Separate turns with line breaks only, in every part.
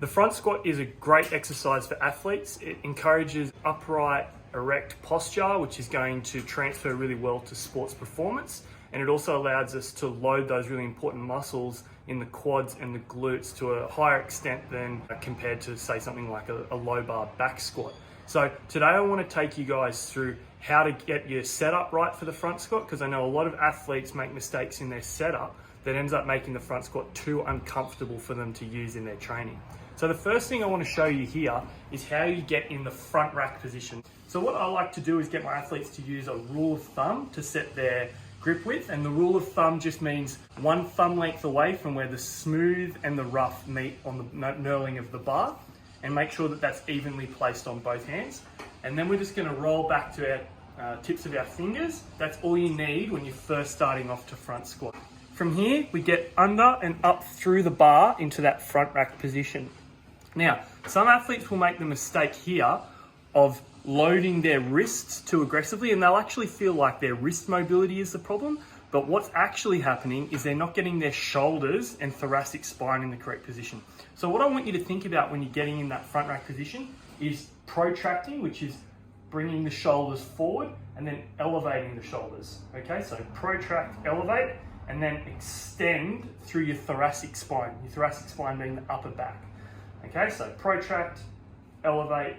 The front squat is a great exercise for athletes. It encourages upright, erect posture, which is going to transfer really well to sports performance. And it also allows us to load those really important muscles in the quads and the glutes to a higher extent than compared to, say, something like a low bar back squat. So today I want to take you guys through how to get your setup right for the front squat, because I know a lot of athletes make mistakes in their setup that ends up making the front squat too uncomfortable for them to use in their training. So the first thing I want to show you here is how you get in the front rack position. So what I like to do is get my athletes to use a rule of thumb to set their grip width, and the rule of thumb just means one thumb length away from where the smooth and the rough meet on the knurling of the bar, and make sure that that's evenly placed on both hands. And then we're just going to roll back to our tips of our fingers. That's all you need when you're first starting off to front squat. From here, we get under and up through the bar into that front rack position. Now, some athletes will make the mistake here of loading their wrists too aggressively, and they'll actually feel like their wrist mobility is the problem. But what's actually happening is they're not getting their shoulders and thoracic spine in the correct position. So what I want you to think about when you're getting in that front rack position is protracting, which is bringing the shoulders forward and then elevating the shoulders. Okay, so protract, elevate, and then extend through your thoracic spine being the upper back. Okay, so protract, elevate,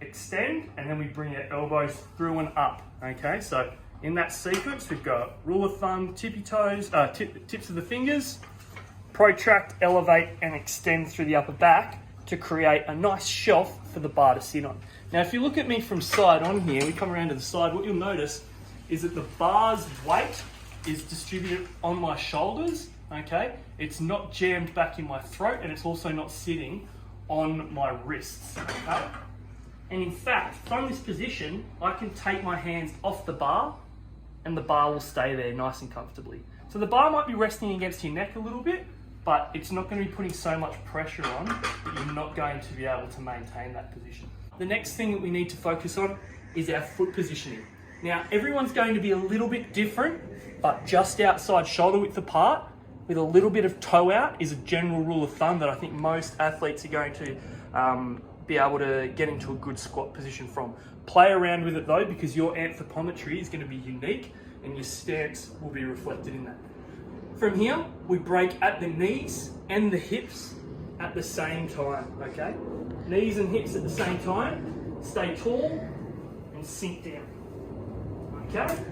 extend, and then we bring our elbows through and up. Okay, so in that sequence, we've got rule of thumb, tippy toes, tips of the fingers, protract, elevate, and extend through the upper back to create a nice shelf for the bar to sit on. Now, if you look at me from side on here, we come around to the side, what you'll notice is that the bar's weight is distributed on my shoulders, okay? It's not jammed back in my throat, and it's also not sitting on my wrists, okay? And in fact, from this position, I can take my hands off the bar and the bar will stay there nice and comfortably. So the bar might be resting against your neck a little bit, but it's not going to be putting so much pressure on that you're not going to be able to maintain that position. The next thing that we need to focus on is our foot positioning. Now, everyone's going to be a little bit different, but just outside shoulder width apart, with a little bit of toe out, is a general rule of thumb that I think most athletes are going to be able to get into a good squat position from. Play around with it though, because your anthropometry is going to be unique and your stance will be reflected in that. From here, we break at the knees and the hips at the same time, okay? Knees and hips at the same time, stay tall and sink down, okay?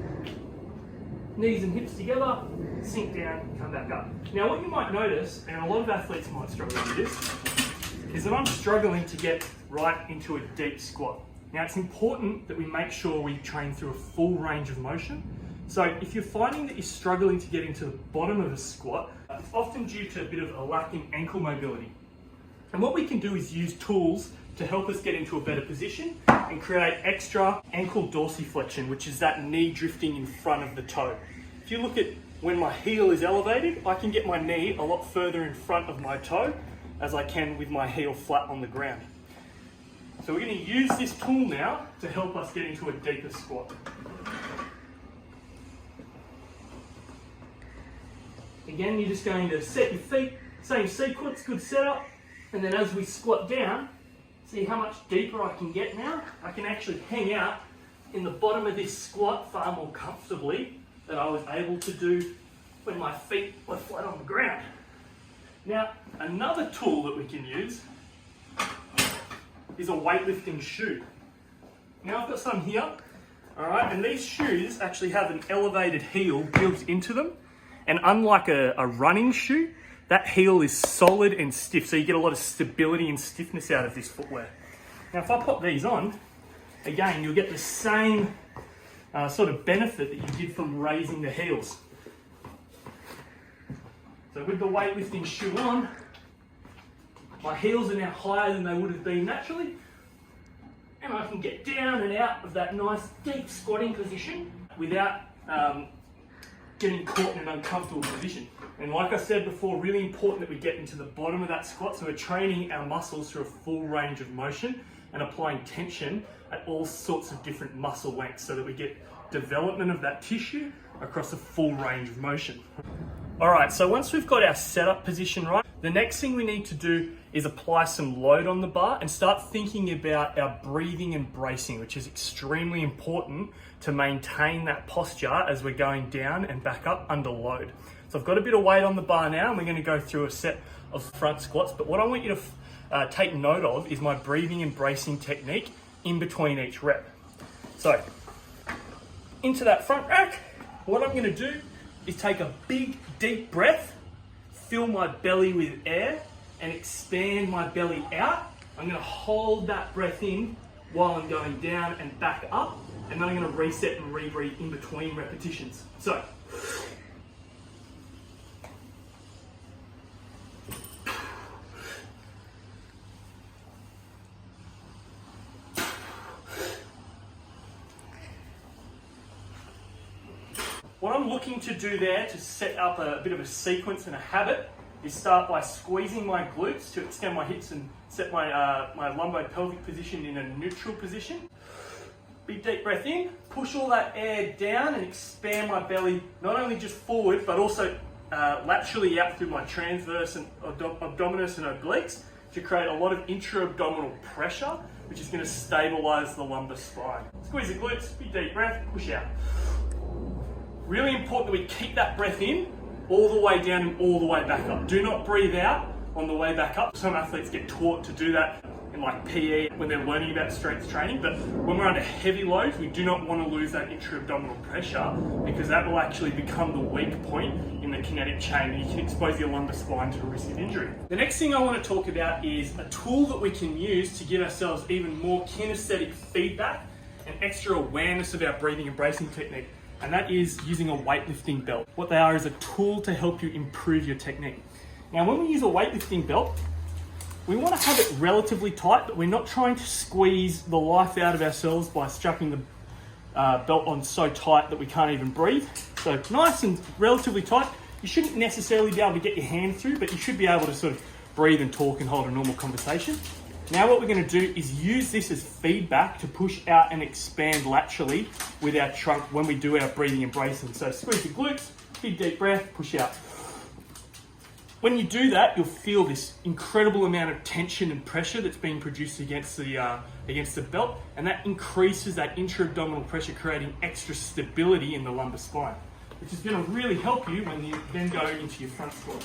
Knees and hips together, sink down, come back up. Now what you might notice, and a lot of athletes might struggle with this, is that I'm struggling to get right into a deep squat. Now it's important that we make sure we train through a full range of motion. So if you're finding that you're struggling to get into the bottom of a squat, it's often due to a bit of a lack in ankle mobility. And what we can do is use tools to help us get into a better position and create extra ankle dorsiflexion, which is that knee drifting in front of the toe. If you look at when my heel is elevated, I can get my knee a lot further in front of my toe as I can with my heel flat on the ground. So we're going to use this tool now to help us get into a deeper squat. Again, you're just going to set your feet, same sequence, good setup, and then as we squat down, see how much deeper I can get now? I can actually hang out in the bottom of this squat far more comfortably than I was able to do when my feet were flat on the ground. Now, another tool that we can use is a weightlifting shoe. Now I've got some here, all right, and these shoes actually have an elevated heel built into them. And unlike a running shoe, that heel is solid and stiff, so you get a lot of stability and stiffness out of this footwear. Now if I pop these on, again, you'll get the same sort of benefit that you did from raising the heels. So with the weightlifting shoe on, my heels are now higher than they would have been naturally, and I can get down and out of that nice deep squatting position without getting caught in an uncomfortable position. And like I said before, really important that we get into the bottom of that squat, so we're training our muscles through a full range of motion and applying tension at all sorts of different muscle lengths so that we get development of that tissue across a full range of motion. All right, so once we've got our setup position right, the next thing we need to do is apply some load on the bar and start thinking about our breathing and bracing, which is extremely important to maintain that posture as we're going down and back up under load. So I've got a bit of weight on the bar now, and we're going to go through a set of front squats. But what I want you to take note of is my breathing and bracing technique in between each rep. So into that front rack, what I'm going to do is take a big deep breath, fill my belly with air, and expand my belly out. I'm going to hold that breath in while I'm going down and back up, and then I'm going to reset and rebreathe in between repetitions. So what I'm looking to do there to set up a bit of a sequence and a habit is start by squeezing my glutes to extend my hips and set my lumbo-pelvic position in a neutral position. Big deep breath in, push all that air down and expand my belly, not only just forward, but also laterally out through my transverse and abdominis and obliques to create a lot of intra-abdominal pressure, which is going to stabilize the lumbar spine. Squeeze the glutes, big deep breath, push out. Really important that we keep that breath in all the way down and all the way back up. Do not breathe out on the way back up. Some athletes get taught to do that in like PE when they're learning about strength training, but when we're under heavy loads, we do not want to lose that intra-abdominal pressure, because that will actually become the weak point in the kinetic chain, and you can expose your lumbar spine to a risk of injury. The next thing I want to talk about is a tool that we can use to give ourselves even more kinesthetic feedback and extra awareness of our breathing and bracing technique. And that is using a weightlifting belt. What they are is a tool to help you improve your technique. Now, when we use a weightlifting belt, we want to have it relatively tight, but we're not trying to squeeze the life out of ourselves by strapping the belt on so tight that we can't even breathe. So nice and relatively tight. You shouldn't necessarily be able to get your hand through, but you should be able to sort of breathe and talk and hold a normal conversation. Now what we're going to do is use this as feedback to push out and expand laterally with our trunk when we do our breathing and bracing. So squeeze the glutes, big deep breath, push out. When you do that, you'll feel this incredible amount of tension and pressure that's being produced against the belt, and that increases that intra-abdominal pressure, creating extra stability in the lumbar spine, which is going to really help you when you then go into your front squat.